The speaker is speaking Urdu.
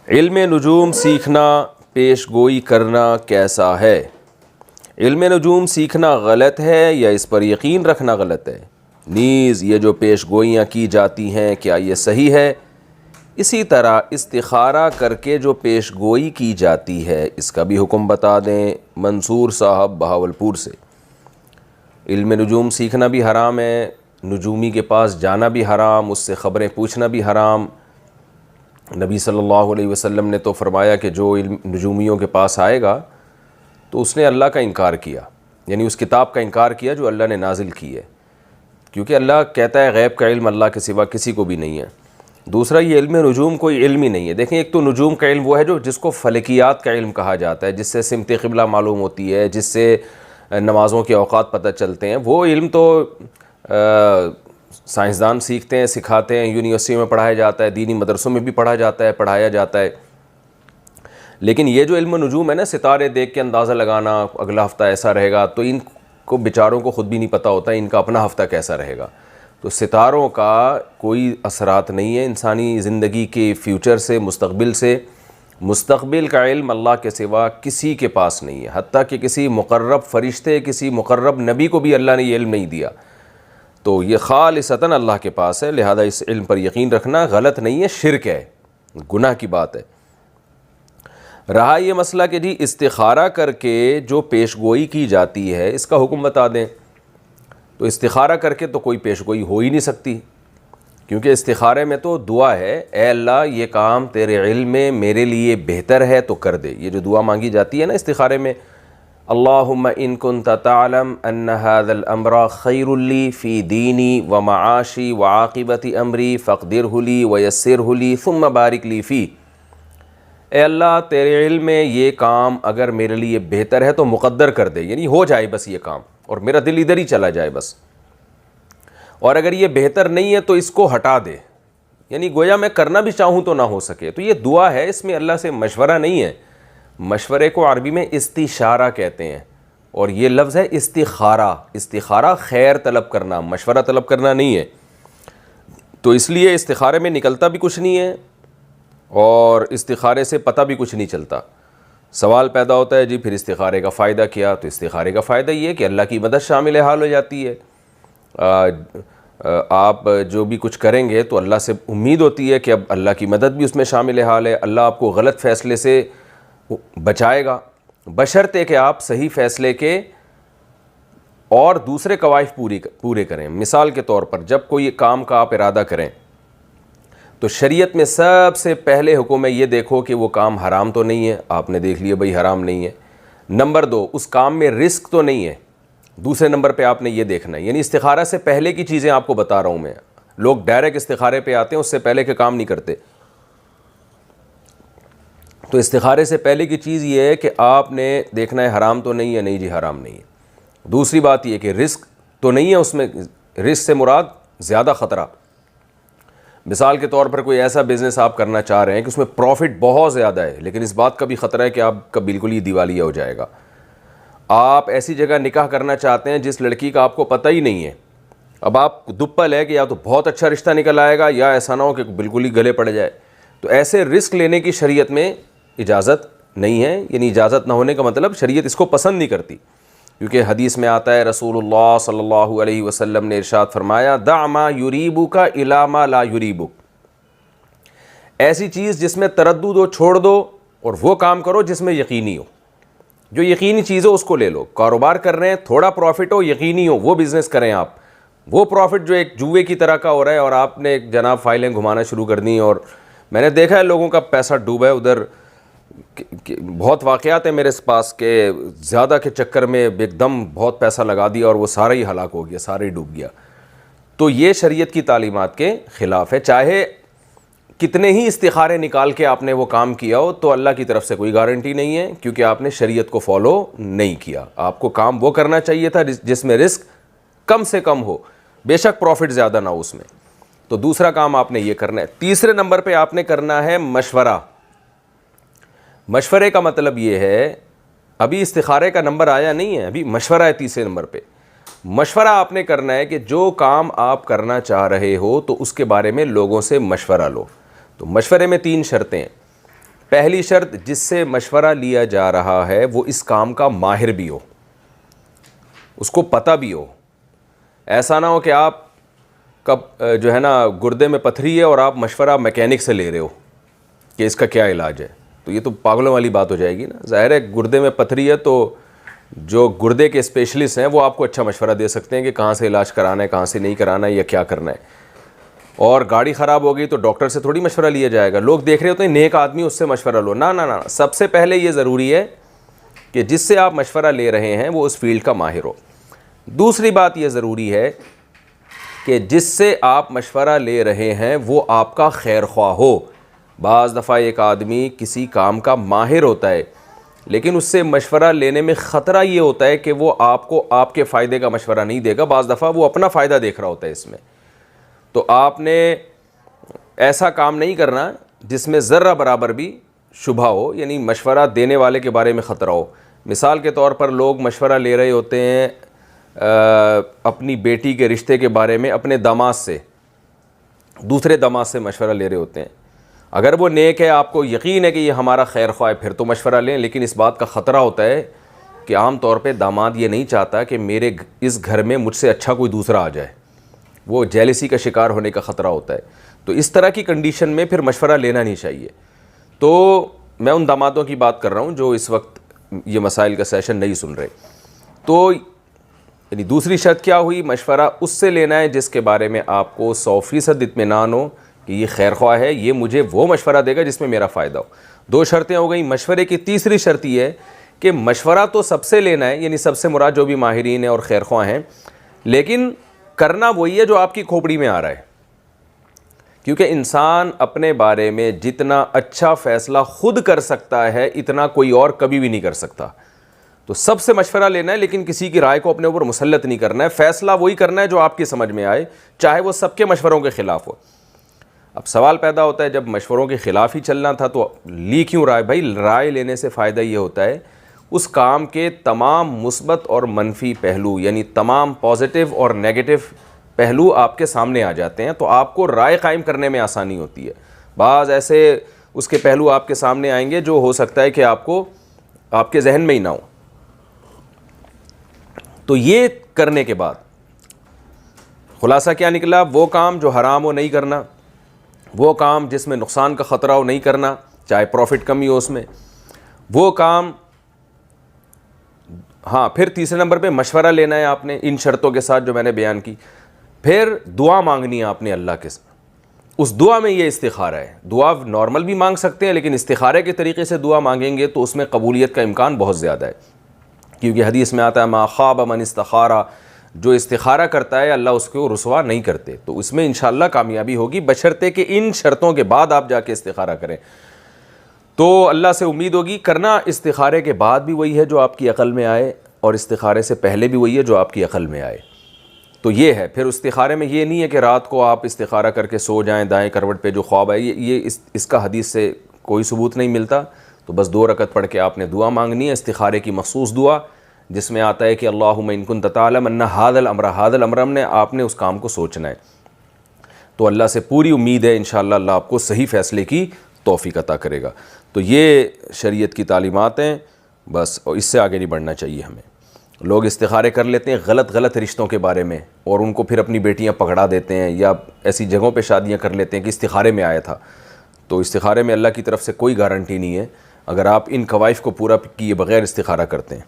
علم نجوم سیکھنا پیش گوئی کرنا کیسا ہے؟ علم نجوم سیکھنا غلط ہے یا اس پر یقین رکھنا غلط ہے؟ نیز یہ جو پیش گوئیاں کی جاتی ہیں کیا یہ صحیح ہے؟ اسی طرح استخارہ کر کے جو پیش گوئی کی جاتی ہے اس کا بھی حکم بتا دیں۔ منصور صاحب بہاولپور سے۔ علم نجوم سیکھنا بھی حرام ہے، نجومی کے پاس جانا بھی حرام، اس سے خبریں پوچھنا بھی حرام۔ نبی صلی اللہ علیہ وسلم نے تو فرمایا کہ جو علم نجومیوں کے پاس آئے گا تو اس نے اللہ کا انکار کیا، یعنی اس کتاب کا انکار کیا جو اللہ نے نازل کی ہے، کیونکہ اللہ کہتا ہے غیب کا علم اللہ کے سوا کسی کو بھی نہیں ہے۔ دوسرا، یہ علم نجوم کوئی علم ہی نہیں ہے۔ دیکھیں، ایک تو نجوم کا علم وہ ہے جس کو فلکیات کا علم کہا جاتا ہے، جس سے سمت قبلہ معلوم ہوتی ہے، جس سے نمازوں کے اوقات پتہ چلتے ہیں۔ وہ علم تو سائنسدان سیکھتے ہیں، سکھاتے ہیں، یونیورسٹی میں پڑھایا جاتا ہے، دینی مدرسوں میں بھی پڑھایا جاتا ہے۔ لیکن یہ جو علم نجوم ہے نا، ستارے دیکھ کے اندازہ لگانا اگلا ہفتہ ایسا رہے گا، تو ان کو بیچاروں کو خود بھی نہیں پتہ ہوتا ان کا اپنا ہفتہ کیسا رہے گا۔ تو ستاروں کا کوئی اثرات نہیں ہے انسانی زندگی کے فیوچر سے، مستقبل سے۔ مستقبل کا علم اللہ کے سوا کسی کے پاس نہیں ہے، حتیٰ کہ کسی مقرب فرشتے، کسی مقرب نبی کو بھی اللہ نے یہ علم نہیں دیا۔ تو یہ خالصتاً اللہ کے پاس ہے، لہذا اس علم پر یقین رکھنا غلط نہیں ہے، شرک ہے، گناہ کی بات ہے۔ رہا یہ مسئلہ کہ جی استخارہ کر کے جو پیش گوئی کی جاتی ہے اس کا حکم بتا دیں، تو استخارہ کر کے تو کوئی پیش گوئی ہو ہی نہیں سکتی، کیونکہ استخارے میں تو دعا ہے، اے اللہ یہ کام تیرے علم میں میرے لیے بہتر ہے تو کر دے۔ یہ جو دعا مانگی جاتی ہے نا استخارے میں، اللہم ان کنت تعلم ان هذا الامر خیر لی فی دینی ومعاشی وعاقبت امری فاقدرہ لی ویسرہ لی ثم بارک لی فی۔ اے اللہ تیرے علم میں یہ کام اگر میرے لیے بہتر ہے تو مقدر کر دے، یعنی ہو جائے بس یہ کام، اور میرا دل ادھر ہی چلا جائے بس، اور اگر یہ بہتر نہیں ہے تو اس کو ہٹا دے، یعنی گویا میں کرنا بھی چاہوں تو نہ ہو سکے۔ تو یہ دعا ہے، اس میں اللہ سے مشورہ نہیں ہے۔ مشورے کو عربی میں استشارہ کہتے ہیں، اور یہ لفظ ہے استخارہ۔ استخارہ خیر طلب کرنا، مشورہ طلب کرنا نہیں ہے۔ تو اس لیے استخارے میں نکلتا بھی کچھ نہیں ہے، اور استخارے سے پتہ بھی کچھ نہیں چلتا۔ سوال پیدا ہوتا ہے جی پھر استخارے کا فائدہ کیا؟ تو استخارے کا فائدہ یہ ہے کہ اللہ کی مدد شامل حال ہو جاتی ہے۔ آپ جو بھی کچھ کریں گے تو اللہ سے امید ہوتی ہے کہ اب اللہ کی مدد بھی اس میں شامل حال ہے، اللہ آپ کو غلط فیصلے سے بچائے گا، بشرطے کہ آپ صحیح فیصلے کے اور دوسرے قواعد پورے کریں۔ مثال کے طور پر جب کوئی کام کا آپ ارادہ کریں تو شریعت میں سب سے پہلے حکم ہے یہ دیکھو کہ وہ کام حرام تو نہیں ہے، آپ نے دیکھ لیا بھئی حرام نہیں ہے۔ نمبر 2، اس کام میں رزق تو نہیں ہے، دوسرے نمبر پہ آپ نے یہ دیکھنا ہے۔ یعنی استخارہ سے پہلے کی چیزیں آپ کو بتا رہا ہوں میں، لوگ ڈائریکٹ استخارے پہ آتے ہیں، اس سے پہلے کے کام نہیں کرتے۔ تو استخارے سے پہلے کی چیز یہ ہے کہ آپ نے دیکھنا ہے حرام تو نہیں ہے، نہیں جی حرام نہیں ہے۔ دوسری بات یہ کہ رزق تو نہیں ہے اس میں، رزق سے مراد زیادہ خطرہ۔ مثال کے طور پر کوئی ایسا بزنس آپ کرنا چاہ رہے ہیں کہ اس میں پروفٹ بہت زیادہ ہے، لیکن اس بات کا بھی خطرہ ہے کہ آپ کا بالکل ہی دیوالیہ ہو جائے گا۔ آپ ایسی جگہ نکاح کرنا چاہتے ہیں جس لڑکی کا آپ کو پتہ ہی نہیں ہے، اب آپ دپل ہے کہ یا تو بہت اچھا رشتہ نکل آئے گا یا ایسا نہ ہو کہ بالکل ہی گلے پڑ جائے۔ تو ایسے رسک لینے کی شریعت میں اجازت نہیں ہے، یعنی اجازت نہ ہونے کا مطلب شریعت اس کو پسند نہیں کرتی، کیونکہ حدیث میں آتا ہے رسول اللہ صلی اللہ علیہ وسلم نے ارشاد فرمایا دع ما یریبک الی ما لا یریبک، ایسی چیز جس میں تردد ہو چھوڑ دو اور وہ کام کرو جس میں یقینی ہو۔ جو یقینی چیز ہو اس کو لے لو۔ کاروبار کر رہے ہیں، تھوڑا پروفٹ ہو، یقینی ہو، وہ بزنس کریں آپ۔ وہ پروفٹ جو ایک جوئے کی طرح کا ہو رہا ہے اور آپ نے جناب فائلیں گھمانا شروع کر دیں، اور میں نے دیکھا ہے لوگوں کا پیسہ ڈوبا ہے ادھر، بہت واقعات ہیں میرے پاس کہ زیادہ کے چکر میں ایک دم بہت پیسہ لگا دیا اور وہ سارا ہی ہلاک ہو گیا، سارا ہی ڈوب گیا۔ تو یہ شریعت کی تعلیمات کے خلاف ہے، چاہے کتنے ہی استخارے نکال کے آپ نے وہ کام کیا ہو، تو اللہ کی طرف سے کوئی گارنٹی نہیں ہے، کیونکہ آپ نے شریعت کو فالو نہیں کیا۔ آپ کو کام وہ کرنا چاہیے تھا جس میں رسک کم سے کم ہو، بے شک پروفٹ زیادہ نہ ہو اس میں۔ تو دوسرا کام آپ نے یہ کرنا ہے۔ تیسرے نمبر پہ آپ نے کرنا ہے مشورہ۔ مشورے کا مطلب یہ ہے، ابھی استخارے کا نمبر آیا نہیں ہے، ابھی مشورہ ہے تیسرے نمبر پہ۔ مشورہ آپ نے کرنا ہے کہ جو کام آپ کرنا چاہ رہے ہو تو اس کے بارے میں لوگوں سے مشورہ لو۔ تو مشورے میں 3 شرطیں ہیں۔ پہلی شرط جس سے مشورہ لیا جا رہا ہے وہ اس کام کا ماہر بھی ہو, اس کو پتہ بھی ہو. ایسا نہ ہو کہ آپ کب جو ہے نا گردے میں پتھری ہے اور آپ مشورہ میکینک سے لے رہے ہو کہ اس کا کیا علاج ہے, تو یہ تو پاگلوں والی بات ہو جائے گی نا. ظاہر ہے گردے میں پتھری ہے تو جو گردے کے اسپیشلسٹ ہیں وہ آپ کو اچھا مشورہ دے سکتے ہیں کہ کہاں سے علاج کرانا ہے, کہاں سے نہیں کرانا ہے, یا کیا کرنا ہے. اور گاڑی خراب ہو گئی تو ڈاکٹر سے تھوڑی مشورہ لیا جائے گا. لوگ دیکھ رہے ہوتے ہیں نیک آدمی اس سے مشورہ لو, نہ سب سے پہلے یہ ضروری ہے کہ جس سے آپ مشورہ لے رہے ہیں وہ اس فیلڈ کا ماہر ہو. دوسری بات یہ ضروری ہے کہ جس سے آپ مشورہ لے رہے ہیں وہ آپ کا خیر خواہ ہو. بعض دفعہ ایک آدمی کسی کام کا ماہر ہوتا ہے لیکن اس سے مشورہ لینے میں خطرہ یہ ہوتا ہے کہ وہ آپ کو آپ کے فائدے کا مشورہ نہیں دے گا, بعض دفعہ وہ اپنا فائدہ دیکھ رہا ہوتا ہے اس میں. تو آپ نے ایسا کام نہیں کرنا جس میں ذرہ برابر بھی شبہ ہو, یعنی مشورہ دینے والے کے بارے میں خطرہ ہو. مثال کے طور پر لوگ مشورہ لے رہے ہوتے ہیں اپنی بیٹی کے رشتے کے بارے میں اپنے داماد سے, دوسرے داماد سے مشورہ لے رہے ہوتے ہیں. اگر وہ نیک ہے, آپ کو یقین ہے کہ یہ ہمارا خیر خواہ ہے, پھر تو مشورہ لیں. لیکن اس بات کا خطرہ ہوتا ہے کہ عام طور پہ داماد یہ نہیں چاہتا کہ میرے اس گھر میں مجھ سے اچھا کوئی دوسرا آ جائے, وہ جیلسی کا شکار ہونے کا خطرہ ہوتا ہے. تو اس طرح کی کنڈیشن میں پھر مشورہ لینا نہیں چاہیے. تو میں ان دامادوں کی بات کر رہا ہوں جو اس وقت یہ مسائل کا سیشن نہیں سن رہے. تو یعنی دوسری شرط کیا ہوئی, مشورہ اس سے لینا ہے جس کے بارے میں آپ کو 100% اطمینان ہو کہ یہ خیر خواہ ہے, یہ مجھے وہ مشورہ دے گا جس میں میرا فائدہ ہو. 2 شرطیں ہو گئیں. مشورے کی تیسری شرط یہ ہے کہ مشورہ تو سب سے لینا ہے, یعنی سب سے مراد جو بھی ماہرین ہیں اور خیر خواہ ہیں, لیکن کرنا وہی ہے جو آپ کی کھوپڑی میں آ رہا ہے. کیونکہ انسان اپنے بارے میں جتنا اچھا فیصلہ خود کر سکتا ہے اتنا کوئی اور کبھی بھی نہیں کر سکتا. تو سب سے مشورہ لینا ہے لیکن کسی کی رائے کو اپنے اوپر مسلط نہیں کرنا ہے. فیصلہ وہی کرنا ہے جو آپ کی سمجھ میں آئے, چاہے وہ سب کے مشوروں کے خلاف ہو. اب سوال پیدا ہوتا ہے جب مشوروں کے خلاف ہی چلنا تھا تو لی کیوں رائے؟ بھائی رائے لینے سے فائدہ یہ ہوتا ہے اس کام کے تمام مثبت اور منفی پہلو, یعنی تمام پازیٹیو اور نیگیٹو پہلو آپ کے سامنے آ جاتے ہیں, تو آپ کو رائے قائم کرنے میں آسانی ہوتی ہے. بعض ایسے اس کے پہلو آپ کے سامنے آئیں گے جو ہو سکتا ہے کہ آپ کو آپ کے ذہن میں ہی نہ ہو. تو یہ کرنے کے بعد خلاصہ کیا نکلا؟ وہ کام جو حرام ہو نہیں کرنا, وہ کام جس میں نقصان کا خطرہ ہو نہیں کرنا, چاہے پروفٹ کمی ہو اس میں, وہ کام. ہاں, پھر تیسرے نمبر پہ مشورہ لینا ہے آپ نے ان شرطوں کے ساتھ جو میں نے بیان کی. پھر دعا مانگنی ہے آپ نے اللہ کے ساتھ. اس دعا میں یہ استخارہ ہے. دعا نارمل بھی مانگ سکتے ہیں لیکن استخارے کے طریقے سے دعا مانگیں گے تو اس میں قبولیت کا امکان بہت زیادہ ہے, کیونکہ حدیث میں آتا ہے ما خاب من استخارہ, جو استخارہ کرتا ہے اللہ اس کو رسوا نہیں کرتے. تو اس میں انشاءاللہ کامیابی ہوگی بشرطے کہ ان شرطوں کے بعد آپ جا کے استخارہ کریں. تو اللہ سے امید ہوگی. کرنا استخارے کے بعد بھی وہی ہے جو آپ کی عقل میں آئے, اور استخارے سے پہلے بھی وہی ہے جو آپ کی عقل میں آئے. تو یہ ہے. پھر استخارے میں یہ نہیں ہے کہ رات کو آپ استخارہ کر کے سو جائیں دائیں کروٹ پہ جو خواب آئے, یہ اس کا حدیث سے کوئی ثبوت نہیں ملتا. تو بس 2 رکعت پڑھ کے آپ نے دعا مانگنی ہے, استخارے کی مخصوص دعا جس میں آتا ہے کہ اللہم ان کنت تعلم ان ھذا الامر نے آپ نے اس کام کو سوچنا ہے. تو اللہ سے پوری امید ہے انشاءاللہ اللہ آپ کو صحیح فیصلے کی توفیق عطا کرے گا. تو یہ شریعت کی تعلیمات ہیں بس, اور اس سے آگے نہیں بڑھنا چاہیے ہمیں. لوگ استخارے کر لیتے ہیں غلط رشتوں کے بارے میں, اور ان کو پھر اپنی بیٹیاں پکڑا دیتے ہیں, یا ایسی جگہوں پہ شادیاں کر لیتے ہیں کہ استخارے میں آیا تھا. تو استخارے میں اللہ کی طرف سے کوئی گارنٹی نہیں ہے اگر آپ ان قوائف کو پورا کیے بغیر استخارہ کرتے ہیں.